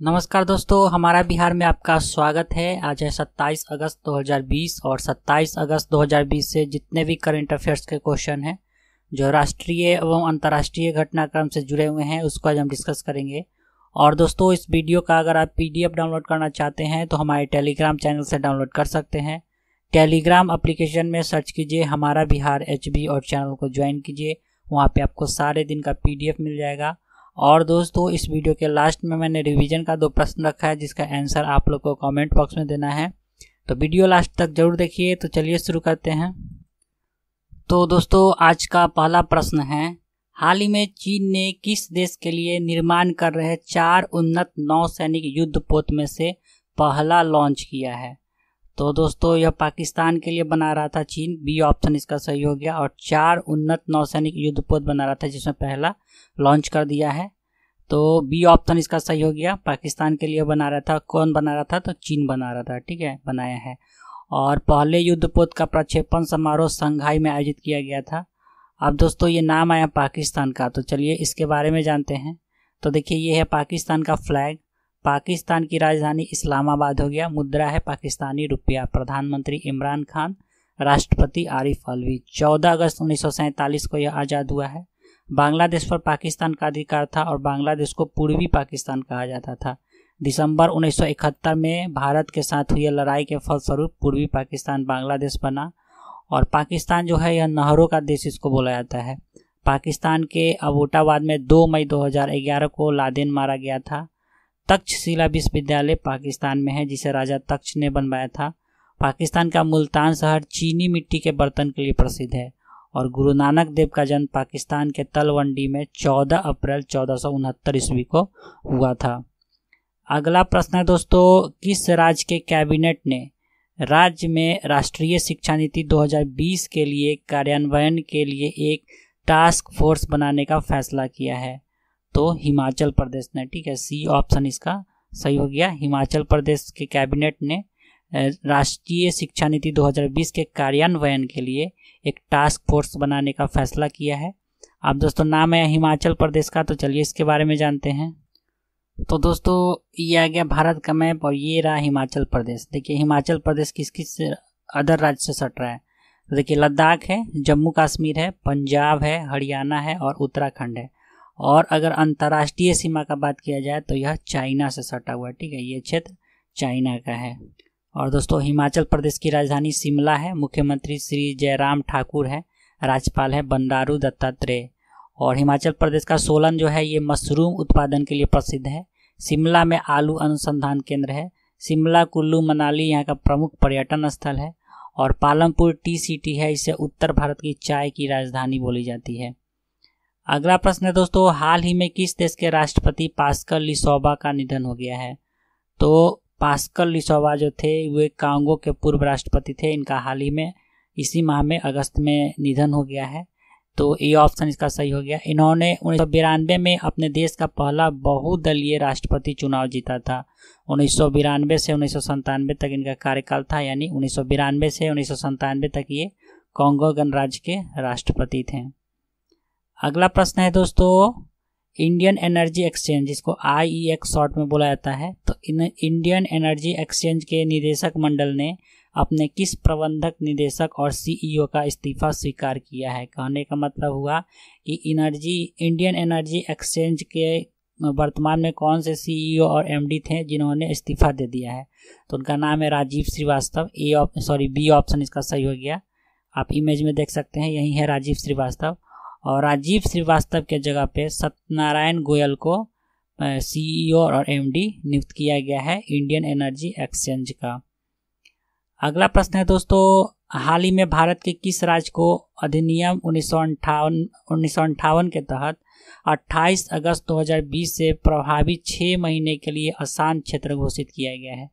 नमस्कार दोस्तों, हमारा बिहार में आपका स्वागत है। आज है 27 अगस्त 2020 और 27 अगस्त 2020 से जितने भी करंट अफेयर्स के क्वेश्चन हैं जो राष्ट्रीय एवं अंतर्राष्ट्रीय घटनाक्रम से जुड़े हुए हैं उसको आज हम डिस्कस करेंगे। और दोस्तों, इस वीडियो का अगर आप PDF डाउनलोड करना चाहते हैं तो हमारे टेलीग्राम चैनल से डाउनलोड कर सकते हैं। टेलीग्राम एप्लीकेशन में सर्च कीजिए हमारा बिहार HB और चैनल को ज्वाइन कीजिए। वहाँ पे आपको सारे दिन का PDF मिल जाएगा। और दोस्तों, इस वीडियो के लास्ट में मैंने रिवीजन का 2 प्रश्न रखा है जिसका आंसर आप लोग को कमेंट बॉक्स में देना है, तो वीडियो लास्ट तक जरूर देखिए। तो चलिए शुरू करते हैं। तो दोस्तों, आज का पहला प्रश्न है, हाल ही में चीन ने किस देश के लिए निर्माण कर रहे 4 उन्नत नौसैनिक युद्धपोत में से पहला लॉन्च किया है? तो दोस्तों, यह पाकिस्तान के लिए बना रहा था चीन। बी ऑप्शन इसका सही हो गया। और 4 उन्नत नौसैनिक युद्धपोत बना रहा था जिसमें पहला लॉन्च कर दिया है, तो बी ऑप्शन इसका सही हो गया। पाकिस्तान के लिए बना रहा था। कौन बना रहा था? तो चीन बना रहा था। ठीक है, बनाया है। और पहले युद्धपोत का प्रक्षेपण समारोह शंघाई में आयोजित किया गया था। अब दोस्तों, ये नाम आया पाकिस्तान का, तो चलिए इसके बारे में जानते हैं। तो देखिए, ये है पाकिस्तान का फ्लैग। पाकिस्तान की राजधानी इस्लामाबाद हो गया। मुद्रा है पाकिस्तानी रुपया। प्रधानमंत्री इमरान खान। राष्ट्रपति आरिफ अलवी। 14 अगस्त 1947 को यह आज़ाद हुआ है। बांग्लादेश पर पाकिस्तान का अधिकार था और बांग्लादेश को पूर्वी पाकिस्तान कहा जाता था। दिसंबर 1971 में भारत के साथ हुई लड़ाई के फलस्वरूप पूर्वी पाकिस्तान बांग्लादेश बना। और पाकिस्तान जो है, यह नहरों का देश इसको बोला जाता है। पाकिस्तान के अबोटाबाद में 2 मई 2011 को लादेन मारा गया था। तक्षशिला विश्वविद्यालय पाकिस्तान में है जिसे राजा तक्ष ने बनवाया था। पाकिस्तान का मुल्तान शहर चीनी मिट्टी के बर्तन के लिए प्रसिद्ध है। और गुरु नानक देव का जन्म पाकिस्तान के तलवंडी में 14 अप्रैल 1469 ईस्वी को हुआ था। अगला प्रश्न है दोस्तों, किस राज्य के कैबिनेट ने राज्य में राष्ट्रीय शिक्षा नीति 2020 के लिए कार्यान्वयन के लिए एक टास्क फोर्स बनाने का फैसला किया है? तो हिमाचल प्रदेश ने। ठीक है, सी ऑप्शन इसका सही हो गया। हिमाचल प्रदेश के कैबिनेट ने राष्ट्रीय शिक्षा नीति 2020 के कार्यान्वयन के लिए एक टास्क फोर्स बनाने का फैसला किया है। अब दोस्तों, नाम है हिमाचल प्रदेश का, तो चलिए इसके बारे में जानते हैं। तो दोस्तों, ये आ गया भारत का मैप और ये रहा हिमाचल प्रदेश। देखिए, हिमाचल प्रदेश किस किस अदर राज्य से सट रहा है? तो देखिए, लद्दाख है, जम्मू कश्मीर है, पंजाब है, हरियाणा है और उत्तराखंड है। और अगर अंतर्राष्ट्रीय सीमा का बात किया जाए तो यह चाइना से सटा हुआ है। ठीक है, ये क्षेत्र चाइना का है। और दोस्तों, हिमाचल प्रदेश की राजधानी शिमला है। मुख्यमंत्री श्री जयराम ठाकुर है। राज्यपाल है बंडारू दत्तात्रेय। और हिमाचल प्रदेश का सोलन जो है, ये मशरूम उत्पादन के लिए प्रसिद्ध है। शिमला में आलू अनुसंधान केंद्र है। शिमला, कुल्लू, मनाली यहाँ का प्रमुख पर्यटन स्थल है। और पालमपुर टी सिटी है, इसे उत्तर भारत की चाय की राजधानी बोली जाती है। अगला प्रश्न है दोस्तों, हाल ही में किस देश के राष्ट्रपति पास्कल लिसोबा का निधन हो गया है? तो पास्कल लिसोबा जो थे वे कांगो के पूर्व राष्ट्रपति थे। इनका हाल ही में इसी माह में अगस्त में निधन हो गया है, तो ये ऑप्शन इसका सही हो गया। इन्होंने 1992 में अपने देश का पहला बहुदलीय राष्ट्रपति चुनाव जीता था। 1992 से 1997 तक इनका कार्यकाल था, यानी 1992 से 1997 तक ये कांगो गणराज्य के राष्ट्रपति थे। अगला प्रश्न है दोस्तों, इंडियन एनर्जी एक्सचेंज, जिसको IEX शॉर्ट में बोला जाता है, तो इंडियन एनर्जी एक्सचेंज के निदेशक मंडल ने अपने किस प्रबंधक निदेशक और CEO का इस्तीफा स्वीकार किया है? कहने का मतलब हुआ कि इंडियन एनर्जी एक्सचेंज के वर्तमान में कौन से CEO और MD थे जिन्होंने इस्तीफा दे दिया है? तो उनका नाम है राजीव श्रीवास्तव। बी ऑप्शन इसका सही हो गया। आप इमेज में देख सकते हैं, यही है राजीव श्रीवास्तव। और राजीव श्रीवास्तव के जगह पे सत्यनारायण गोयल को CEO और MD नियुक्त किया गया है इंडियन एनर्जी एक्सचेंज का। अगला प्रश्न है दोस्तों, हाल ही में भारत के किस राज्य को अधिनियम 1958 के तहत 28 अगस्त 2020 से प्रभावी 6 महीने के लिए आसान क्षेत्र घोषित किया गया है?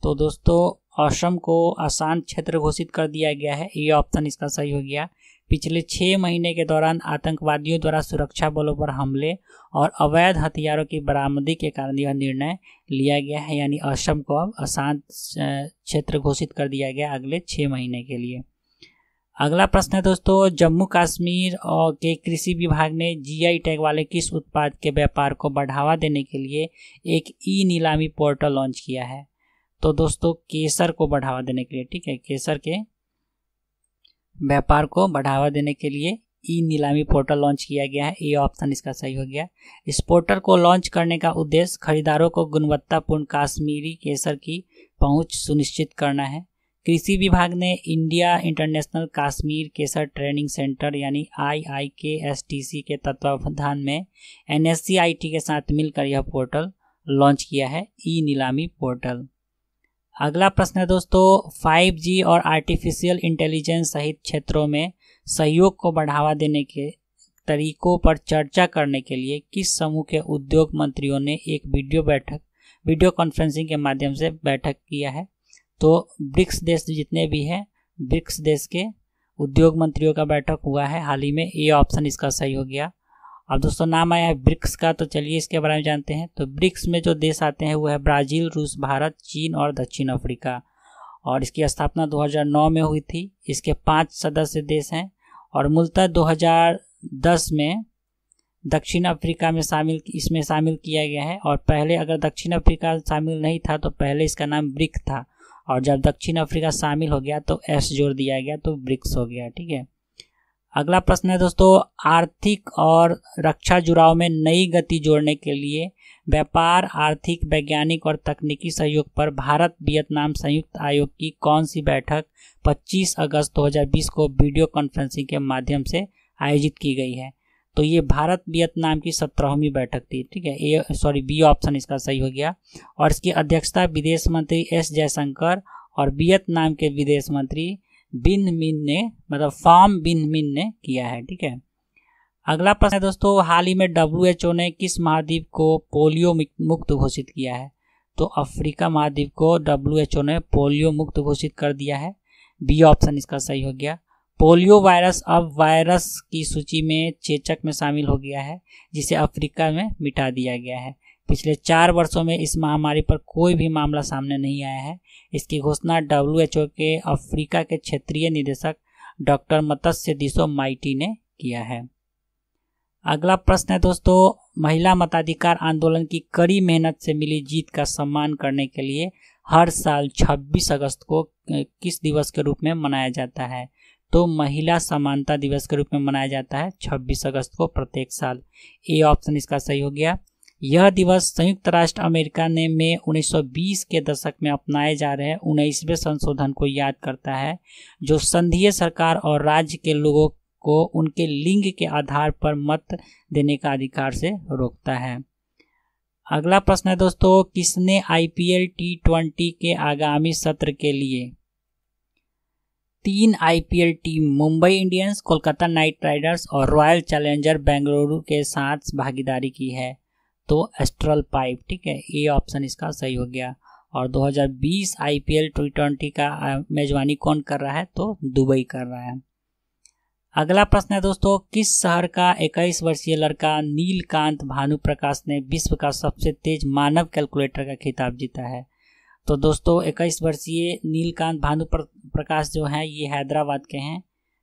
तो दोस्तों, असम को आसान क्षेत्र घोषित कर दिया गया है। ये ऑप्शन इसका सही हो गया। पिछले 6 महीने के दौरान आतंकवादियों द्वारा सुरक्षा बलों पर हमले और अवैध हथियारों की बरामदी के कारण यह निर्णय लिया गया है, यानी असम को अब आसान क्षेत्र घोषित कर दिया गया अगले 6 महीने के लिए। अगला प्रश्न है दोस्तों, जम्मू कश्मीर और के कृषि विभाग ने जीआई टैग वाले किस उत्पाद के व्यापार को बढ़ावा देने के लिए एक ई नीलामी पोर्टल लॉन्च किया है? तो दोस्तों केसर को बढ़ावा देने के लिए, ठीक है, केसर के व्यापार को बढ़ावा देने के लिए ई नीलामी पोर्टल लॉन्च किया गया है। ये ऑप्शन इसका सही हो गया। इस पोर्टल को लॉन्च करने का उद्देश्य खरीदारों को गुणवत्तापूर्ण कश्मीरी केसर की पहुंच सुनिश्चित करना है। कृषि विभाग ने इंडिया इंटरनेशनल कश्मीर केसर ट्रेनिंग सेंटर यानी IIKSTC के तत्वावधान में NSCIT के साथ मिलकर यह पोर्टल लॉन्च किया है, ई नीलामी पोर्टल। अगला प्रश्न है दोस्तों, 5G और आर्टिफिशियल इंटेलिजेंस सहित क्षेत्रों में सहयोग को बढ़ावा देने के तरीकों पर चर्चा करने के लिए किस समूह के उद्योग मंत्रियों ने एक वीडियो कॉन्फ्रेंसिंग के माध्यम से बैठक किया है? तो ब्रिक्स देश जितने भी हैं, ब्रिक्स देश के उद्योग मंत्रियों का बैठक हुआ है हाल ही में। ये ऑप्शन इसका सही हो गया। अब दोस्तों नाम आया है ब्रिक्स का, तो चलिए इसके बारे में जानते हैं। तो ब्रिक्स में जो देश आते हैं वो है ब्राज़ील, रूस, भारत, चीन और दक्षिण अफ्रीका। और इसकी स्थापना 2009 में हुई थी। इसके 5 सदस्य देश हैं और मूलतः 2010 में दक्षिण अफ्रीका में इसमें शामिल किया गया है। और पहले अगर दक्षिण अफ्रीका शामिल नहीं था तो पहले इसका नाम ब्रिक था, और जब दक्षिण अफ्रीका शामिल हो गया तो एस जोड़ दिया गया तो ब्रिक्स हो गया, ठीक है। अगला प्रश्न है दोस्तों, आर्थिक और रक्षा जुड़ाव में नई गति जोड़ने के लिए व्यापार, आर्थिक, वैज्ञानिक और तकनीकी सहयोग पर भारत वियतनाम संयुक्त आयोग की कौन सी बैठक 25 अगस्त 2020 को वीडियो कॉन्फ्रेंसिंग के माध्यम से आयोजित की गई है? तो ये भारत वियतनाम की 17वीं बैठक थी, ठीक है। बी ऑप्शन इसका सही हो गया। और इसकी अध्यक्षता विदेश मंत्री एस जयशंकर और वियतनाम के विदेश मंत्री फाम बिन मिन ने किया है, ठीक है। अगला प्रश्न है दोस्तों, हाल ही में WHO ने किस महाद्वीप को पोलियो मुक्त घोषित किया है? तो अफ्रीका महाद्वीप को WHO ने पोलियो मुक्त घोषित कर दिया है। बी ऑप्शन इसका सही हो गया। पोलियो वायरस अब वायरस की सूची में चेचक में शामिल हो गया है, जिसे अफ्रीका में मिटा दिया गया है। पिछले 4 वर्षों में इस महामारी पर कोई भी मामला सामने नहीं आया है। इसकी घोषणा WHO के अफ्रीका के क्षेत्रीय निदेशक डॉक्टर मत्स्य दिशो माइटी ने किया है। अगला प्रश्न है दोस्तों, महिला मताधिकार आंदोलन की कड़ी मेहनत से मिली जीत का सम्मान करने के लिए हर साल 26 अगस्त को किस दिवस के रूप में मनाया जाता है? तो महिला समानता दिवस के रूप में मनाया जाता है 26 अगस्त को प्रत्येक साल। ए ऑप्शन इसका सही हो गया। यह दिवस संयुक्त राष्ट्र अमेरिका ने में 1920 के दशक में अपनाए जा रहे 19वें संशोधन को याद करता है, जो संघीय सरकार और राज्य के लोगों को उनके लिंग के आधार पर मत देने का अधिकार से रोकता है। अगला प्रश्न है दोस्तों, किसने IPL T20 के आगामी सत्र के लिए 3 IPL team Mumbai Indians, Kolkata night Riders और रॉयल चैलेंजर बेंगलुरु के साथ भागीदारी की है? तो एस्ट्रल पाइप, ठीक है। ये ऑप्शन इसका सही हो गया। और 2020 IPL T20 का मेजबानी कौन कर रहा है? तो दुबई कर रहा है। अगला प्रश्न है दोस्तों, किस शहर का 21 वर्षीय लड़का नीलकांत भानुप्रकाश ने विश्व का सबसे तेज मानव कैलकुलेटर का खिताब जीता है? तो दोस्तों 21 वर्षीय नीलकांत भानुप्रकाश जो हैं ये हैदराबाद के हैं,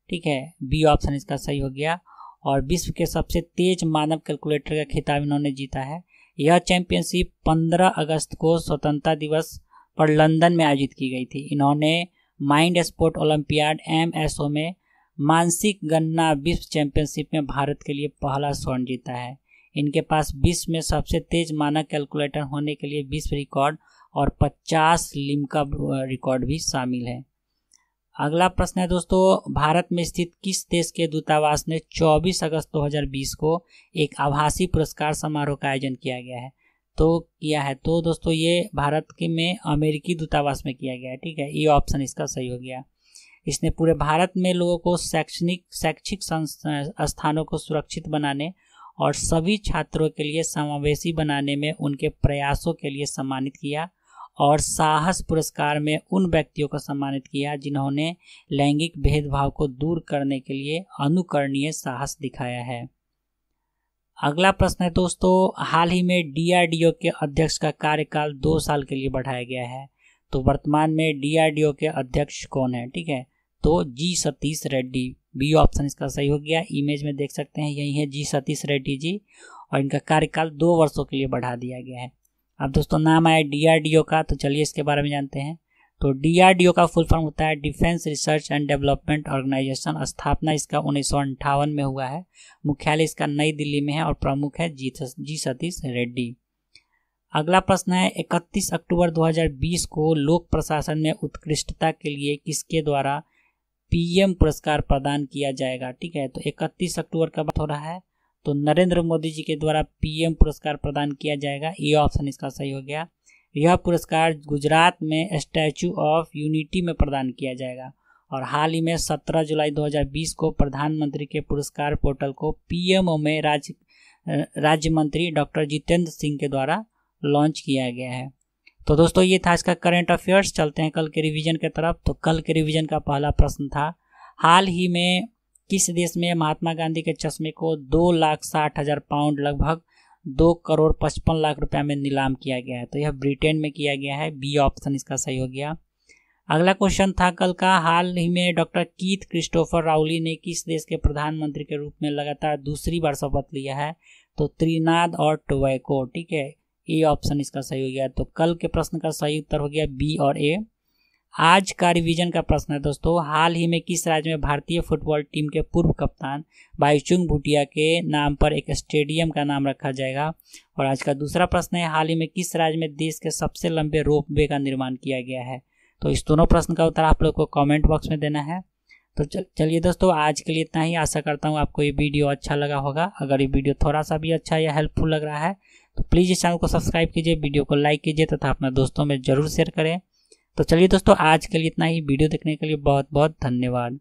ठीक है। बी ऑप्शन इसका सही हो गया। और विश्व के सबसे तेज मानव कैलकुलेटर का खिताब इन्होंने जीता है। यह चैंपियनशिप 15 अगस्त को स्वतंत्रता दिवस पर लंदन में आयोजित की गई थी। इन्होंने माइंड स्पोर्ट ओलंपियाड MSO में मानसिक गणना विश्व चैंपियनशिप में भारत के लिए पहला स्वर्ण जीता है। इनके पास विश्व में सबसे तेज मानव कैलकुलेटर होने के लिए विश्व रिकॉर्ड और 50 लिम्का रिकॉर्ड भी शामिल है। अगला प्रश्न है दोस्तों, भारत में स्थित किस देश के दूतावास ने 24 अगस्त 2020 को एक आभासी पुरस्कार समारोह का आयोजन किया गया है? तो दोस्तों ये भारत के में अमेरिकी दूतावास में किया गया है, ठीक है। ये ऑप्शन इसका सही हो गया। इसने पूरे भारत में लोगों को शैक्षिक स्थानों को सुरक्षित बनाने और सभी छात्रों के लिए समावेशी बनाने में उनके प्रयासों के लिए सम्मानित किया और साहस पुरस्कार में उन व्यक्तियों को सम्मानित किया जिन्होंने लैंगिक भेदभाव को दूर करने के लिए अनुकरणीय साहस दिखाया है। अगला प्रश्न है दोस्तों, हाल ही में DRDO के अध्यक्ष का कार्यकाल 2 साल के लिए बढ़ाया गया है। तो वर्तमान में DRDO के अध्यक्ष कौन है? ठीक है, तो जी सतीश रेड्डी, बी ऑप्शन इसका सही हो गया। इमेज में देख सकते हैं यही है जी सतीश रेड्डी जी, और इनका कार्यकाल 2 वर्षों के लिए बढ़ा दिया गया है। अब दोस्तों नाम आया DRDO का, तो चलिए इसके बारे में जानते हैं। तो DRDO का फुल फॉर्म होता है defence research and development organisation. स्थापना इसका 1958 में हुआ है। मुख्यालय इसका नई दिल्ली में है और प्रमुख है जी सतीश रेड्डी। अगला प्रश्न है 31 अक्टूबर 2020 को लोक प्रशासन में उत्कृष्टता के लिए किसके द्वारा PM पुरस्कार प्रदान किया जाएगा। ठीक है, तो 31 अक्टूबर का बात हो रहा है, तो नरेंद्र मोदी जी के द्वारा PM पुरस्कार प्रदान किया जाएगा। ये ऑप्शन इसका सही हो गया। यह पुरस्कार गुजरात में स्टैचू ऑफ यूनिटी में प्रदान किया जाएगा। और हाल ही में 17 जुलाई 2020 को प्रधानमंत्री के पुरस्कार पोर्टल को PMO में राज्य मंत्री डॉक्टर जितेंद्र सिंह के द्वारा लॉन्च किया गया है। तो दोस्तों ये था इसका करंट अफेयर्स। चलते हैं कल के रिवीजन की तरफ। तो कल के रिवीजन का पहला प्रश्न था, हाल ही में किस देश में महात्मा गांधी के चश्मे को 2,60,000 पाउंड लगभग 2,55,00,000 रुपये में नीलाम किया गया है। तो यह ब्रिटेन में किया गया है। बी ऑप्शन इसका सही हो गया। अगला क्वेश्चन था कल का, हाल ही में डॉक्टर कीथ क्रिस्टोफर राउली ने किस देश के प्रधानमंत्री के रूप में लगातार दूसरी बार शपथ लिया है। तो त्रिनाद और टोबैको। ठीक है, ए ऑप्शन इसका सही हो गया। तो कल के प्रश्न का सही उत्तर हो गया बी और ए। आज का रिवीजन का प्रश्न है दोस्तों, हाल ही में किस राज्य में भारतीय फुटबॉल टीम के पूर्व कप्तान बाईचुंग भूटिया के नाम पर एक स्टेडियम का नाम रखा जाएगा। और आज का दूसरा प्रश्न है, हाल ही में किस राज्य में देश के सबसे लंबे रोपवे का निर्माण किया गया है। तो इस दोनों प्रश्न का उत्तर आप लोग को कमेंट बॉक्स में देना है। तो चलिए दोस्तों आज के लिए इतना ही। आशा करता हूँ आपको ये वीडियो अच्छा लगा होगा। अगर ये वीडियो थोड़ा सा भी अच्छा या हेल्पफुल लग रहा है तो प्लीज़ इस चैनल को सब्सक्राइब कीजिए, वीडियो को लाइक कीजिए तथा अपने दोस्तों में ज़रूर शेयर करें। तो चलिए दोस्तों आज के लिए इतना ही। वीडियो देखने के लिए बहुत बहुत धन्यवाद।